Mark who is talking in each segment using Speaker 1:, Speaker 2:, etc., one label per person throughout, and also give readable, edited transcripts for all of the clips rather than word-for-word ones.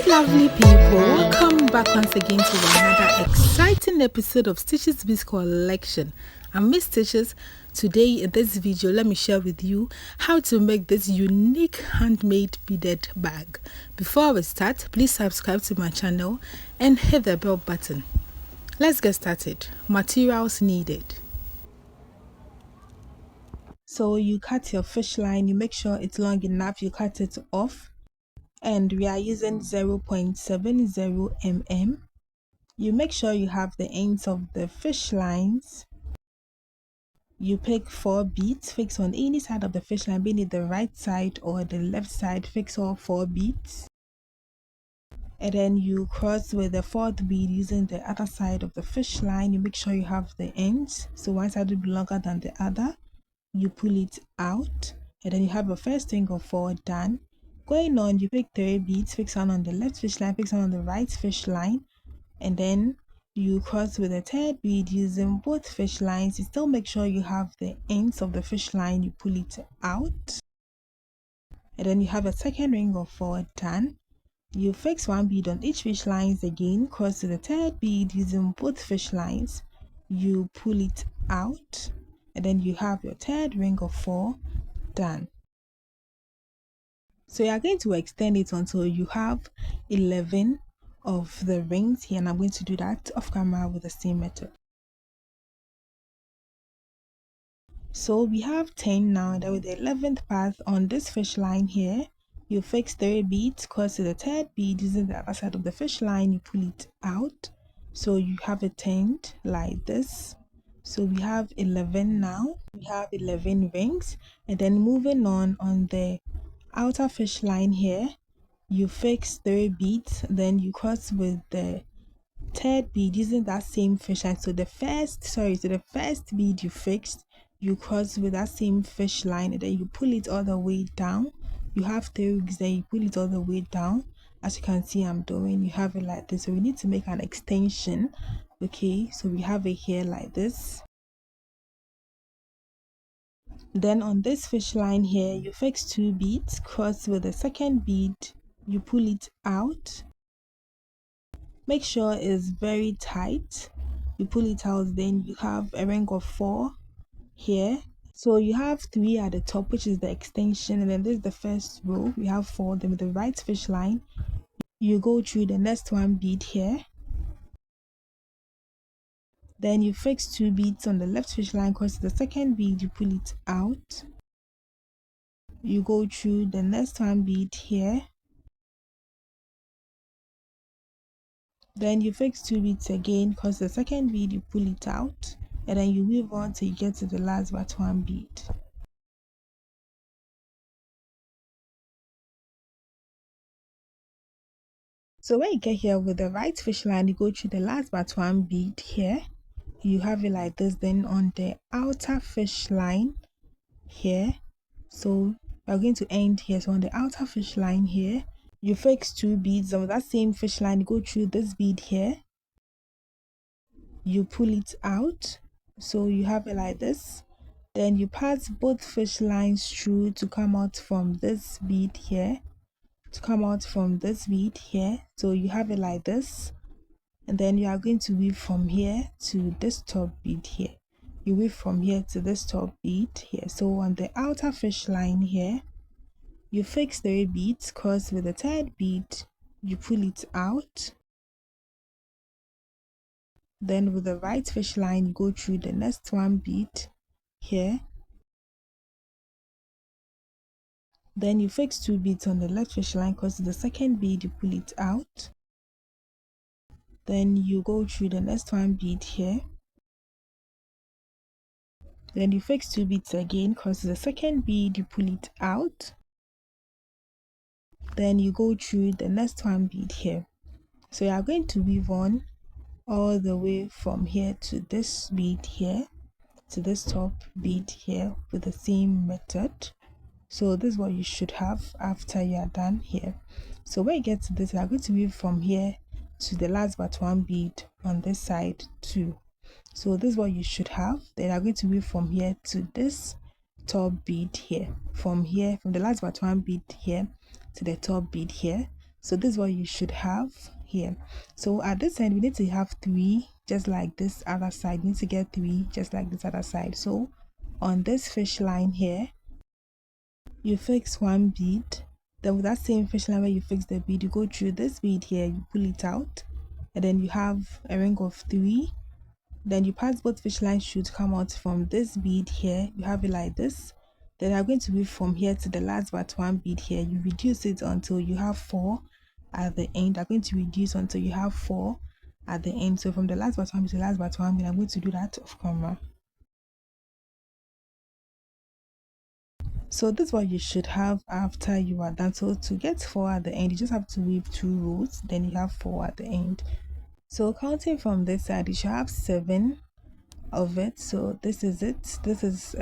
Speaker 1: Greetings, lovely people. Welcome back once again to another exciting episode of Stitches Biz Collection. I'm Miss Stitches. Today in this video, let me share with you how to make this unique handmade beaded bag. Before we start, please subscribe to my channel and hit the bell button. Let's get started. Materials needed. So you cut your fish line, you make sure it's long enough, you cut it off. And we are using 0.70 mm. You make sure you have the ends of the fish lines. You pick 4 beads, fix on any side of the fish line, be it the right side or the left side, fix all 4 beads. And then you cross with the 4th bead using the other side of the fish line. You make sure you have the ends, so one side will be longer than the other. You pull it out, and then you have your first ring of 4 done. Going on, you pick 3 beads, fix one on the left fish line, fix one on the right fish line, and then you cross with the 3rd bead using both fish lines. You still make sure you have the ends of the fish line, you pull it out, and then you have a 2nd ring of 4 done. You fix 1 bead on each fish lines again, cross to the 3rd bead using both fish lines, you pull it out, and then you have your 3rd ring of 4 done. So you are going to extend it until you have 11 of the rings here, and I'm going to do that off camera with the same method. So we have 10 now. That with the 11th path on this fish line here, you fix 3 beads, cross to the 3rd bead using the other side of the fish line, you pull it out, so you have it turned like this. So we have 11 now. We have 11 rings, and then moving on the outer fish line here, you fix 3 beads, then you cross with the 3rd bead using that same fish line. So the first bead you fixed, you cross with that same fish line, and then you pull it all the way down. You have 3 rings, then you pull it all the way down. As you can see, I'm doing, you have it like this. So we need to make an extension. Okay, so we have it here like this. Then on this fish line here, you fix 2 beads, cross with the 2nd bead, you pull it out. Make sure it's very tight. You pull it out, then you have a ring of 4 here. So you have 3 at the top, which is the extension, and then this is the first row. We have 4. Then with the right fish line, you go through the next 1 bead here. Then you fix 2 beads on the left fish line, cross the 2nd bead, you pull it out. You go through the next 1 bead here. Then you fix 2 beads again, cross the 2nd bead, you pull it out, and then you weave on till you get to the last but 1 bead. So when you get here with the right fish line, you go through the last but 1 bead here. You have it like this. Then on the outer fish line here, so we're going to end here. So on the outer fish line here, you fix 2 beads. On that same fish line, you go through this bead here, you pull it out, so you have it like this. Then you pass both fish lines through to come out from this bead here, so you have it like this. And then you are going to weave from here to this top bead here. You weave from here to this top bead here. So on the outer fish line here, you fix 3 beads, cross with the 3rd bead, you pull it out. Then with the right fish line, you go through the next 1 bead here. Then you fix 2 beads on the left fish line, cross the 2nd bead, you pull it out. Then you go through the next 1 bead here. Then you fix 2 beads again, cross the 2nd bead, you pull it out. Then you go through the next 1 bead here. So you are going to weave on all the way from here to this bead here, to this top bead here, with the same method. So this is what you should have after you are done here. So when you get to this, you are going to weave from here to the last but 1 bead on this side too. So this is what you should have. Then you are going to weave from here to this top bead here, from the last but 1 bead here to the top bead here. So this is what you should have here. So at this end we need to have 3, just like this other side. You need to get 3 just like this other side. So on this fish line here, you fix 1 bead. Then with that same fish line where you fix the bead, you go through this bead here, you pull it out, and then you have a ring of 3. Then you pass both fish lines should come out from this bead here. You have it like this. Then I'm going to weave from here to the last but 1 bead here. You reduce it until you have 4 at the end. I'm going to reduce until you have 4 at the end. So from the last but 1 bead to the last but 1 bead, I'm going to do that off camera. So this is what you should have after you are done. So to get 4 at the end, you just have to weave 2 rows, then you have 4 at the end. So counting from this side, you should have 7 of it. So this is it. This is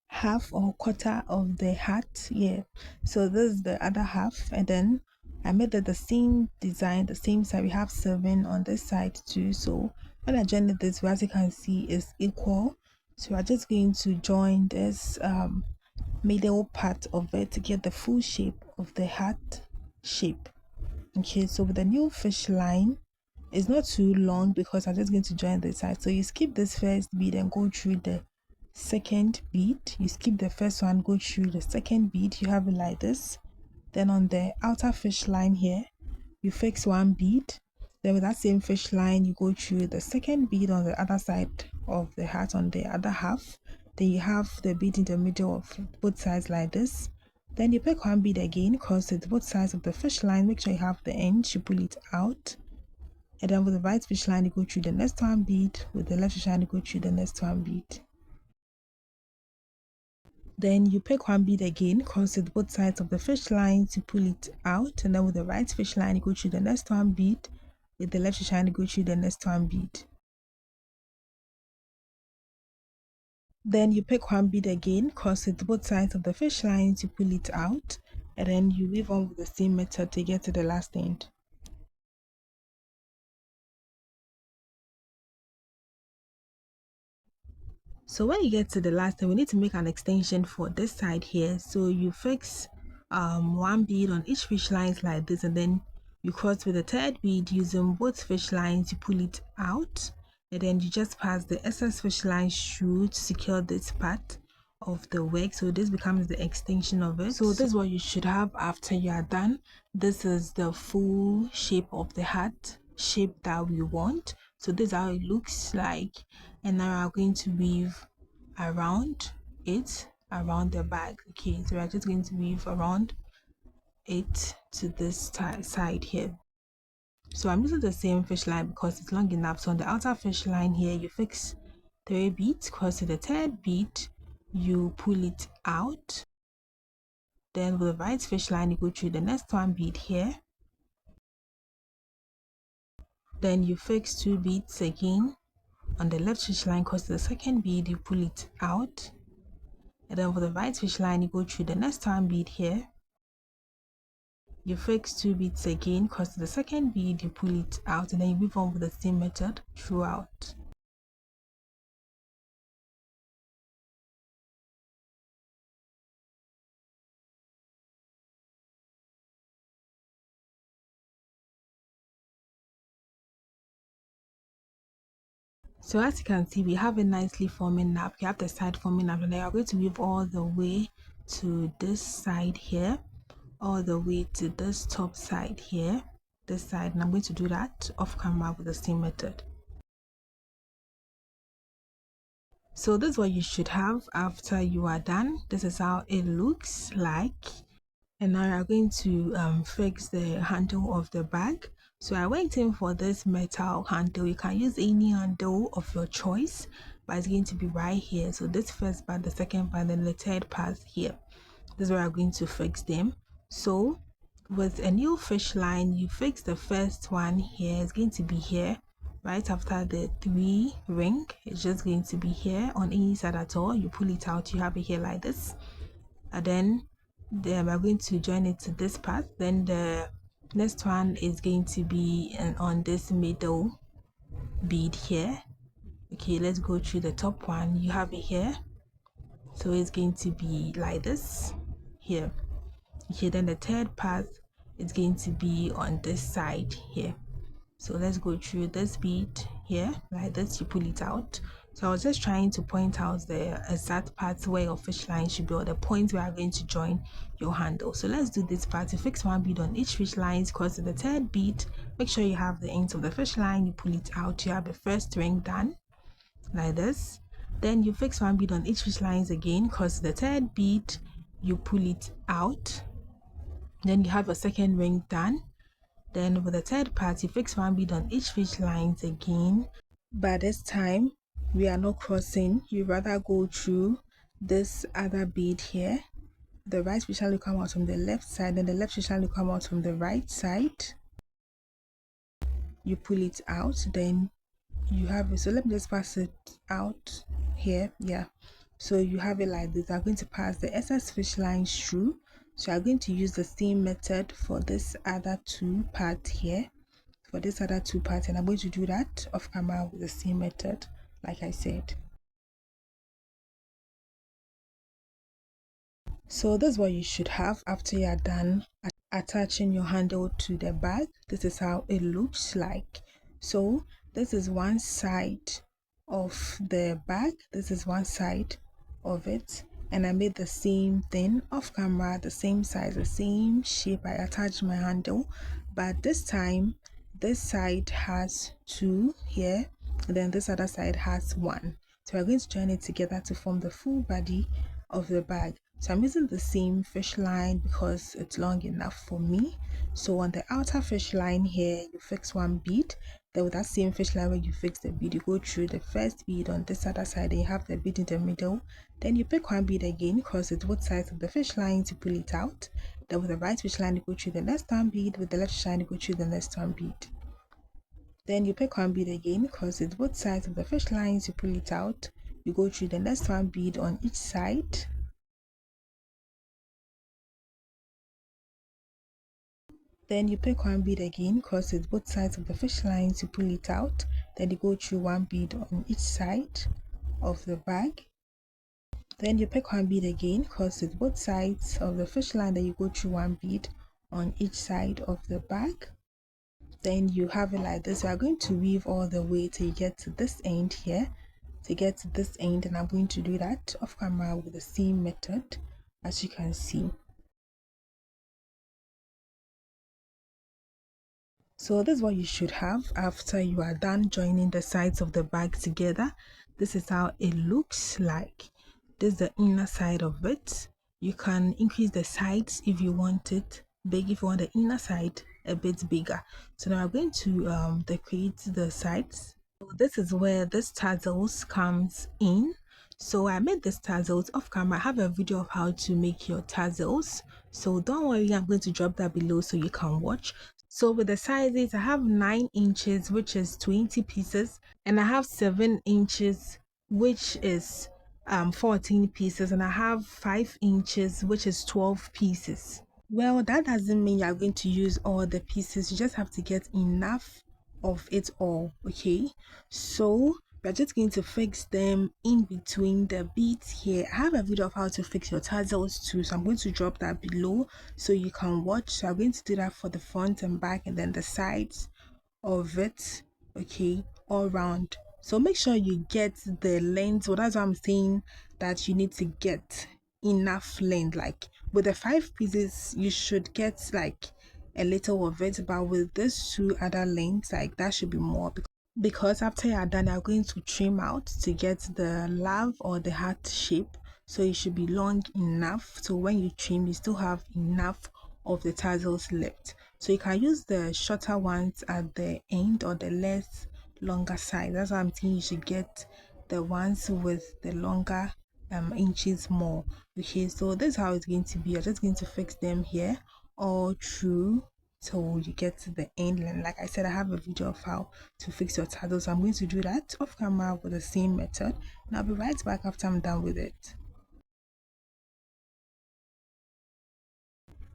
Speaker 1: half or quarter of the hat. Yeah, so this is the other half, and then I made it the same design, the same side. We have 7 on this side too. So when I join this, as you can see, is equal. So we're just going to join this middle part of it to get the full shape of the hat shape. Okay, so with the new fish line, it's not too long because I'm just going to join this side. So you skip this first bead and go through the second bead. You skip the first one, go through the second bead. You have it like this. Then on the outer fish line here, you fix 1 bead. Then with that same fish line, you go through the second bead on the other side of the hat on the other half. Then you have the bead in the middle of both sides like this. Then you pick 1 bead again, cross it both sides of the fish line. Make sure you have the end. You pull it out. And then with the right fish line, you go through the next 1 bead. With the left fish line, you go through the next 1 bead. Then you pick 1 bead again, cross it both sides of the fish line to pull it out. And then with the right fish line, you go through the next 1 bead. With the left fish line, you go through the next 1 bead. Then you pick 1 bead again, cross it both sides of the fish line to pull it out. And then you weave on with the same method to get to the last end. So when you get to the last end, we need to make an extension for this side here. So you fix 1 bead on each fish lines like this, and then you cross with the 3rd bead using both fish lines to pull it out, and then you just pass the excess fish line through to secure this part of the work. So this becomes the extension of it. So this is what you should have after you are done. This is the full shape of the hat shape that we want. So this is how it looks like, and now we're going to weave around it, around the bag. Okay, so we're just going to weave around it to this side here. So I'm using the same fish line because it's long enough. So on the outer fish line here, you fix 3 beads, cross to the 3rd bead, you pull it out. Then with the right fish line, you go through the next 1 bead here. Then you fix 2 beads again. On the left fish line, cross to the 2nd bead, you pull it out. And then for the right fish line, you go through the next 1 bead here. You fix 2 beads again, cross to the 2nd bead, you pull it out, and then you weave on with the same method throughout. So as you can see, we have a nicely forming nap. You have the side forming nap, and then you're going to weave all the way to this side here, all the way to this top side here, this side, and I'm going to do that off camera with the same method. So this is what you should have after you are done. This is how it looks like. And now we are going to fix the handle of the bag. So I went in for this metal handle. You can use any handle of your choice, but it's going to be right here. So this first part, the second part, then the 3rd part here. This is where I'm going to fix them. So with a new fish line, you fix the first one here. It's going to be here right after the 3 ring. It's just going to be here on any side at all. You pull it out, you have it here like this, and then we're going to join it to this part. Then the next one is going to be on this middle bead here. Okay, let's go through the top one. You have it here, so it's going to be like this here. Okay, then the 3rd part it's going to be on this side here. So let's go through this bead here like this. You pull it out. So I was just trying to point out the exact part where your fish line should be, or the point where you're going to join your handle. So let's do this part. You fix one bead on each fish line, cross to the third bead, make sure you have the ends of the fish line, you pull it out. You have the first ring done like this. Then you fix one bead on each fish lines again, cross the third bead, you pull it out. Then you have a second ring done. Then with the third part, you fix one bead on each fish lines again. But this time we are not crossing. You rather go through this other bead here. The right fish line will come out from the left side, and the left fish line will come out from the right side. You pull it out, then you have it. So let me just pass it out here. Yeah, so you have it like this. I'm going to pass the excess fish lines through. So I'm going to use the same method for this other two parts here, and I'm going to do that off camera with the same method like I said. So this is what you should have after you are done attaching your handle to the bag. This is how it looks like. So this is one side of the bag, this is one side of it, and I made the same thing off camera, the same size, the same shape. I attached my handle, but this time this side has two here, and then this other side has one. So we're going to join it together to form the full body of the bag. So I'm using the same fish line because it's long enough for me. So on the outer fish line here, you fix one bead. Then with that same fish line where you fix the bead, you go through the first bead on this other side, and you have the bead in the middle. Then you pick one bead again, cross it both sides of the fish line to pull it out. Then with the right fish line, you go through the next one bead. With the left fish line, you go through the next one bead. Then you pick one bead again, cross it both sides of the fish lines, you pull it out. You go through the next one bead on each side. Then you pick one bead again, cross it both sides of the fish lines, you pull it out. Then you go through one bead on each side of the bag. Then you pick one bead again, cross it both sides of the fish line, then you go through one bead on each side of the bag. Then you have it like this. We are going to weave all the way till you get to this end here. To get to this end, and I'm going to do that off camera with the same method as you can see. So this is what you should have after you are done joining the sides of the bag together. This is how it looks like. This is the inner side of it. You can increase the sides if you want it big, if you want the inner side a bit bigger. So now I'm going to decorate the sides. So this is where this tassels comes in. So I made this tassels off camera. I have a video of how to make your tassels, so don't worry, I'm going to drop that below so you can watch. So with the sizes, I have 9 inches, which is 20 pieces, and I have 7 inches, which is 14 pieces, and I have 5 inches, which is 12 pieces. Well, that doesn't mean you're going to use all the pieces. You just have to get enough of it all. Okay, so we're just going to fix them in between the beads here. I have a video of how to fix your tassels too, so I'm going to drop that below so you can watch. So I'm going to do that for the front and back, and then the sides of it, okay, all round. So make sure you get the length. So that's what I'm saying, that you need to get enough length. Like with the 5 pieces, you should get like a little of it, but with these two other lengths, like that should be more, because after you are done, you're going to trim out to get the love or the heart shape. So it should be long enough, so when you trim, you still have enough of the tassels left. So you can use the shorter ones at the end or the less longer side. That's why I'm saying you should get the ones with the longer inches more. Okay, so this is how it's going to be. You're just going to fix them here all through till you get to the end. And like I said, I have a video of how to fix your tassels, so I'm going to do that off camera with the same method, and I'll be right back after I'm done with it.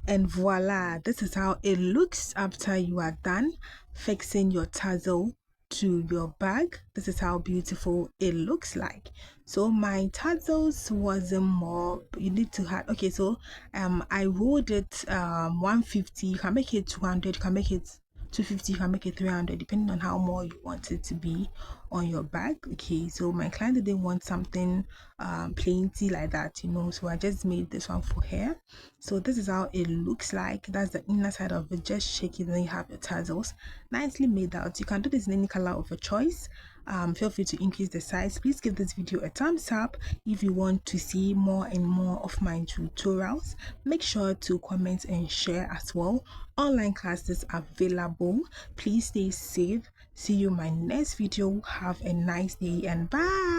Speaker 1: And voila, this is how it looks after you are done fixing your tassel to your bag. This is how beautiful it looks like. So my tassels wasn't more, you need to have, okay, so I rolled it 150. You can make it 200, you can make it 250, you can make it 300, depending on how more you want it to be on your bag. Okay, so my client didn't want something plenty like that, you know, so I just made this one for her. So this is how it looks like. That's the inner side of it. Just shake it, and then you have your tassels nicely made out. You can do this in any color of a choice. Feel free to increase the size. Please give this video a thumbs up if you want to see more and more of my tutorials. Make sure to comment and share as well. Online classes available. Please stay safe. See you in my next video. Have a nice day and bye.